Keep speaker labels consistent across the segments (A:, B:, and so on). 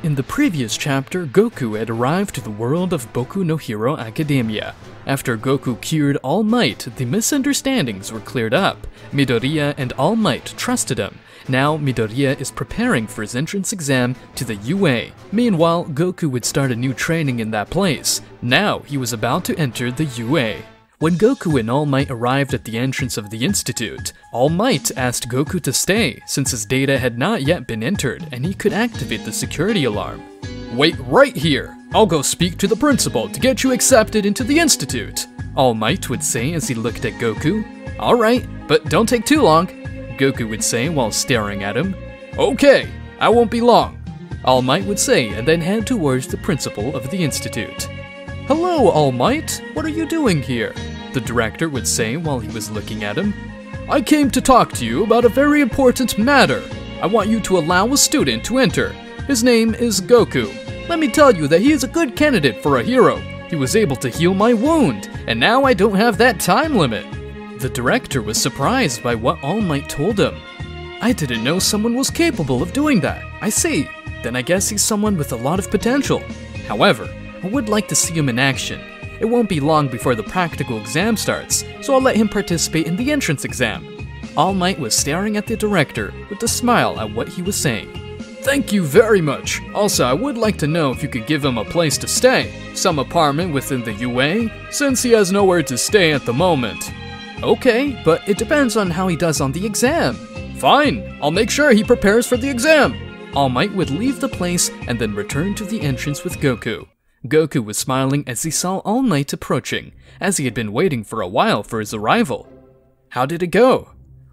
A: In the previous chapter, Goku had arrived to the world of Boku no Hero Academia. After Goku cured All Might, the misunderstandings were cleared up. Midoriya and All Might trusted him. Now, Midoriya is preparing for his entrance exam to the UA. Meanwhile, Goku would start a new training in that place. Now, he was about to enter the UA. When Goku and All Might arrived at the entrance of the institute, All Might asked Goku to stay since his data had not yet been entered and he could activate the security alarm. "Wait right here! I'll go speak to the principal to get you accepted into the institute," All Might would say as he looked at Goku. "Alright, but don't take too long," Goku would say while staring at him. "Okay, I won't be long," All Might would say and then head towards the principal of the institute. "Hello, All Might, what are you doing here?" the director would say while he was looking at him. "I came to talk to you about a very important matter. I want you to allow a student to enter. His name is Goku. Let me tell you that he is a good candidate for a hero. He was able to heal my wound, and now I don't have that time limit." The director was surprised by what All Might told him. "I didn't know someone was capable of doing that. I see. Then I guess he's someone with a lot of potential. However, I would like to see him in action. It won't be long before the practical exam starts, so I'll let him participate in the entrance exam." All Might was staring at the director with a smile at what he was saying. "Thank you very much. Also, I would like to know if you could give him a place to stay, some apartment within the UA, since he has nowhere to stay at the moment." "Okay, but it depends on how he does on the exam." "Fine, I'll make sure he prepares for the exam." All Might would leave the place and then return to the entrance with Goku. Goku was smiling as he saw All Might approaching, as he had been waiting for a while for his arrival. "How did it go?"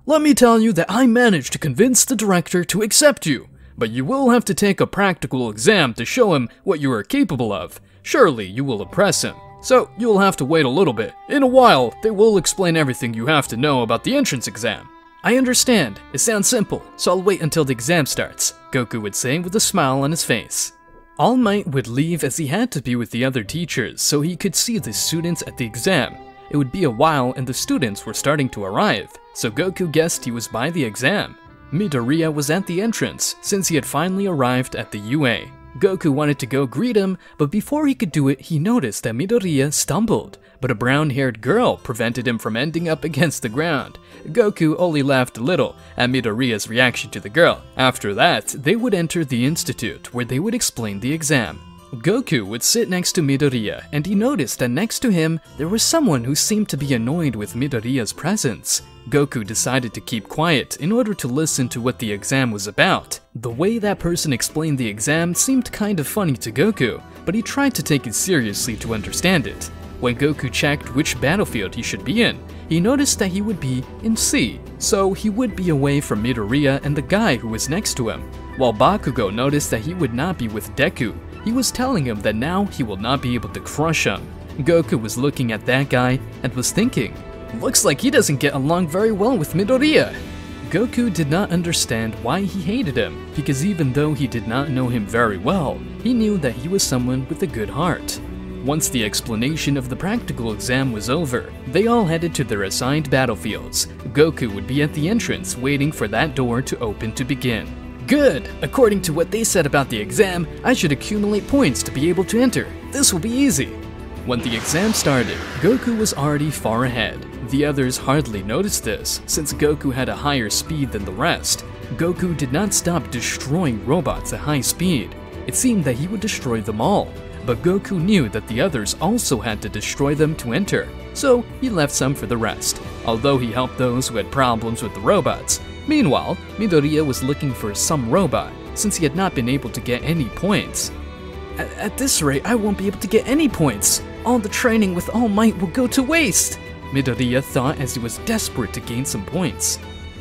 A: "Let me tell you that I managed to convince the director to accept you, but you will have to take a practical exam to show him what you are capable of. Surely you will impress him. So you'll have to wait a little bit. In a while, they will explain everything you have to know about the entrance exam." "I understand. It sounds simple, so I'll wait until the exam starts," Goku would say with a smile on his face. All Might would leave as he had to be with the other teachers so he could see the students at the exam. It would be a while and the students were starting to arrive, so Goku guessed he was by the exam. Midoriya was at the entrance since he had finally arrived at the UA. Goku wanted to go greet him, but before he could do it, he noticed that Midoriya stumbled, but a brown-haired girl prevented him from ending up against the ground. Goku only laughed a little at Midoriya's reaction to the girl. After that, they would enter the institute, where they would explain the exam. Goku would sit next to Midoriya, and he noticed that next to him, there was someone who seemed to be annoyed with Midoriya's presence. Goku decided to keep quiet in order to listen to what the exam was about. The way that person explained the exam seemed kind of funny to Goku, but he tried to take it seriously to understand it. When Goku checked which battlefield he should be in, he noticed that he would be in C, so he would be away from Midoriya and the guy who was next to him. While Bakugo noticed that he would not be with Deku, he was telling him that now he will not be able to crush him. Goku was looking at that guy and was thinking, "Looks like he doesn't get along very well with Midoriya." Goku did not understand why he hated him, because even though he did not know him very well, he knew that he was someone with a good heart. Once the explanation of the practical exam was over, they all headed to their assigned battlefields. Goku would be at the entrance waiting for that door to open to begin. "Good! According to what they said about the exam, I should accumulate points to be able to enter. This will be easy." When the exam started, Goku was already far ahead. The others hardly noticed this, since Goku had a higher speed than the rest. Goku did not stop destroying robots at high speed. It seemed that he would destroy them all. But Goku knew that the others also had to destroy them to enter, so he left some for the rest, although he helped those who had problems with the robots. Meanwhile, Midoriya was looking for some robot, since he had not been able to get any points. At this rate, I won't be able to get any points. All the training with All Might will go to waste," Midoriya thought as he was desperate to gain some points.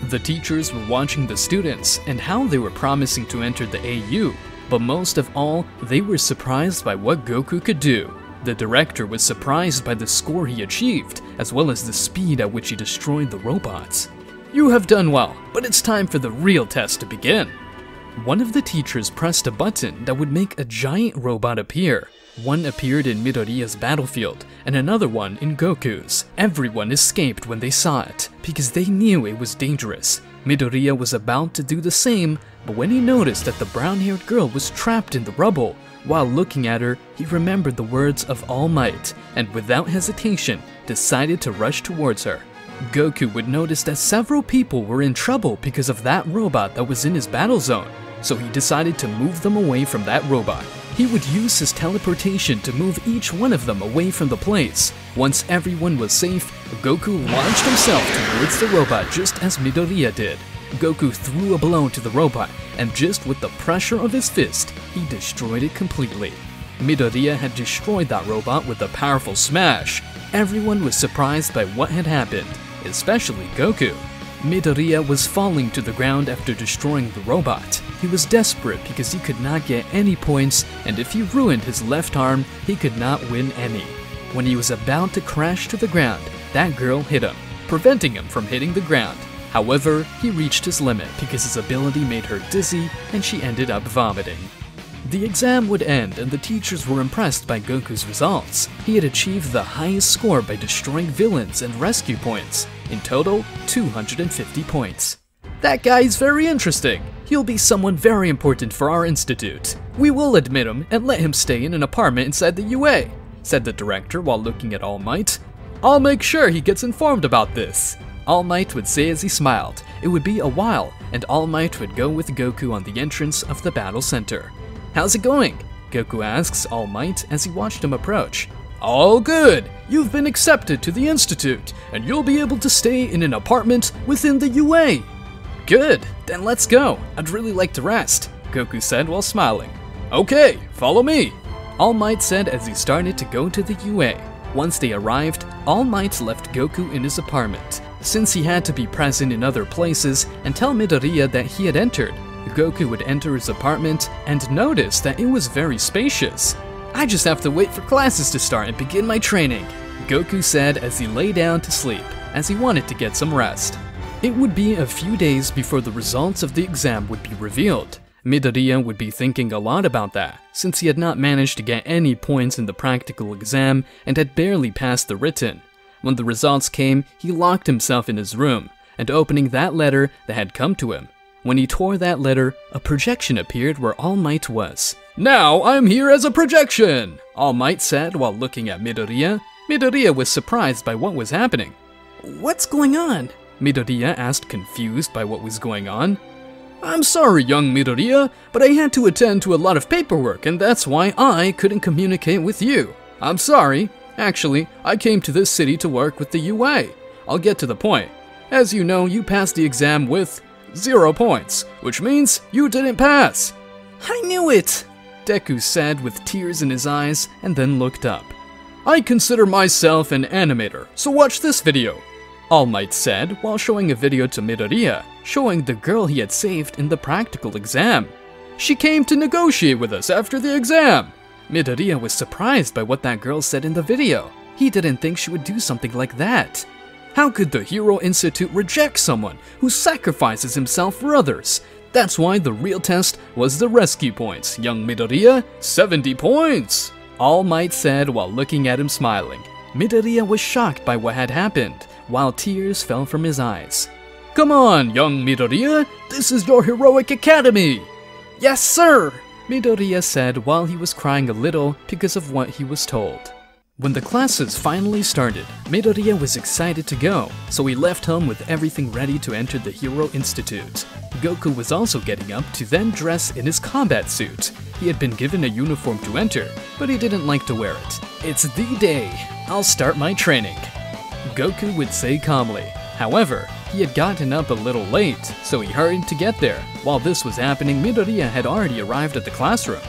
A: The teachers were watching the students and how they were promising to enter the AU. But most of all, they were surprised by what Goku could do. The director was surprised by the score he achieved, as well as the speed at which he destroyed the robots. "You have done well, but it's time for the real test to begin." One of the teachers pressed a button that would make a giant robot appear. One appeared in Midoriya's battlefield, and another one in Goku's. Everyone escaped when they saw it, because they knew it was dangerous. Midoriya was about to do the same, but when he noticed that the brown-haired girl was trapped in the rubble, while looking at her, he remembered the words of All Might, and without hesitation, decided to rush towards her. Goku would notice that several people were in trouble because of that robot that was in his battle zone, so he decided to move them away from that robot. He would use his teleportation to move each one of them away from the place. Once everyone was safe, Goku launched himself towards the robot just as Midoriya did. Goku threw a blow to the robot, and just with the pressure of his fist, he destroyed it completely. Midoriya had destroyed that robot with a powerful smash. Everyone was surprised by what had happened, especially Goku. Midoriya was falling to the ground after destroying the robot. He was desperate because he could not get any points, and if he ruined his left arm, he could not win any. When he was about to crash to the ground, that girl hit him, preventing him from hitting the ground. However, he reached his limit because his ability made her dizzy and she ended up vomiting. The exam would end and the teachers were impressed by Goku's results. He had achieved the highest score by destroying villains and rescue points. In total, 250 points. That guy is very interesting. He'll be someone very important for our institute. We will admit him and let him stay in an apartment inside the UA, said the director while looking at All Might. I'll make sure he gets informed about this, All Might would say as he smiled. It would be a while, and All Might would go with Goku on the entrance of the battle center. How's it going? Goku asks All Might as he watched him approach. All good! You've been accepted to the Institute, and you'll be able to stay in an apartment within the UA. Good, then let's go. I'd really like to rest, Goku said while smiling. Okay, follow me, All Might said as he started to go to the UA. Once they arrived, All Might left Goku in his apartment. Since he had to be present in other places and tell Midoriya that he had entered, Goku would enter his apartment and notice that it was very spacious. I just have to wait for classes to start and begin my training, Goku said as he lay down to sleep, as he wanted to get some rest. It would be a few days before the results of the exam would be revealed. Midoriya would be thinking a lot about that, since he had not managed to get any points in the practical exam and had barely passed the written. When the results came, he locked himself in his room, and opening that letter that had come to him. When he tore that letter, a projection appeared where All Might was. Now I'm here as a projection, All Might said while looking at Midoriya. Midoriya was surprised by what was happening. What's going on? Midoriya asked, confused by what was going on. I'm sorry, young Midoriya, but I had to attend to a lot of paperwork and that's why I couldn't communicate with you. I'm sorry. Actually, I came to this city to work with the UA. I'll get to the point. As you know, you passed the exam with 0 points, which means you didn't pass. I knew it, Deku said with tears in his eyes and then looked up. I consider myself an animator, so watch this video, All Might said while showing a video to Midoriya, showing the girl he had saved in the practical exam. She came to negotiate with us after the exam. Midoriya was surprised by what that girl said in the video. He didn't think she would do something like that. How could the Hero Institute reject someone who sacrifices himself for others? That's why the real test was the rescue points, young Midoriya. 70 points! All Might said while looking at him smiling. Midoriya was shocked by what had happened, while tears fell from his eyes. Come on, young Midoriya, this is your heroic academy! Yes, sir! Midoriya said while he was crying a little because of what he was told. When the classes finally started, Midoriya was excited to go, so he left home with everything ready to enter the Hero Institute. Goku was also getting up to then dress in his combat suit. He had been given a uniform to enter, but he didn't like to wear it. It's the day. I'll start my training, Goku would say calmly. However, he had gotten up a little late, so he hurried to get there. While this was happening, Midoriya had already arrived at the classroom.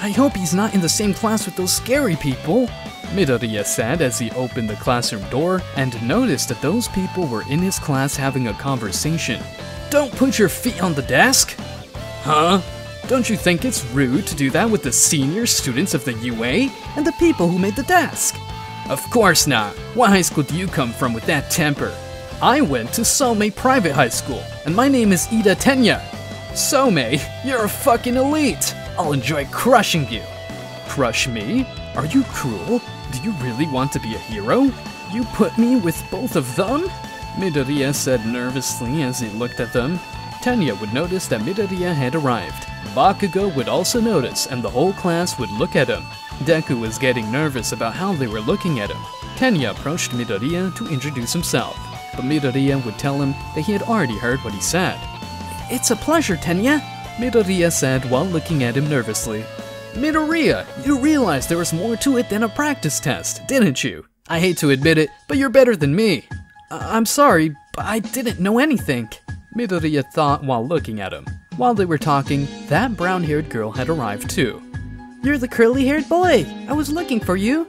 A: I hope he's not in the same class with those scary people, Midoriya said as he opened the classroom door and noticed that those people were in his class having a conversation. Don't put your feet on the desk! Huh? Don't you think it's rude to do that with the senior students of the UA and the people who made the desk? Of course not. What high school do you come from with that temper? I went to Somei Private High School, and my name is Ida Tenya. Somei, you're a fucking elite! I'll enjoy crushing you. Crush me? Are you cruel? Do you really want to be a hero? You put me with both of them? Midoriya said nervously as he looked at them. Tenya would notice that Midoriya had arrived. Bakugo would also notice, and the whole class would look at him. Deku was getting nervous about how they were looking at him. Tenya approached Midoriya to introduce himself, but Midoriya would tell him that he had already heard what he said. "It's a pleasure, Tenya," Midoriya said while looking at him nervously. "Midoriya, you realized there was more to it than a practice test, didn't you? I hate to admit it, but you're better than me." I'm sorry, but I didn't know anything," Midoriya thought while looking at him. While they were talking, that brown-haired girl had arrived too. "You're the curly-haired boy! I was looking for you!"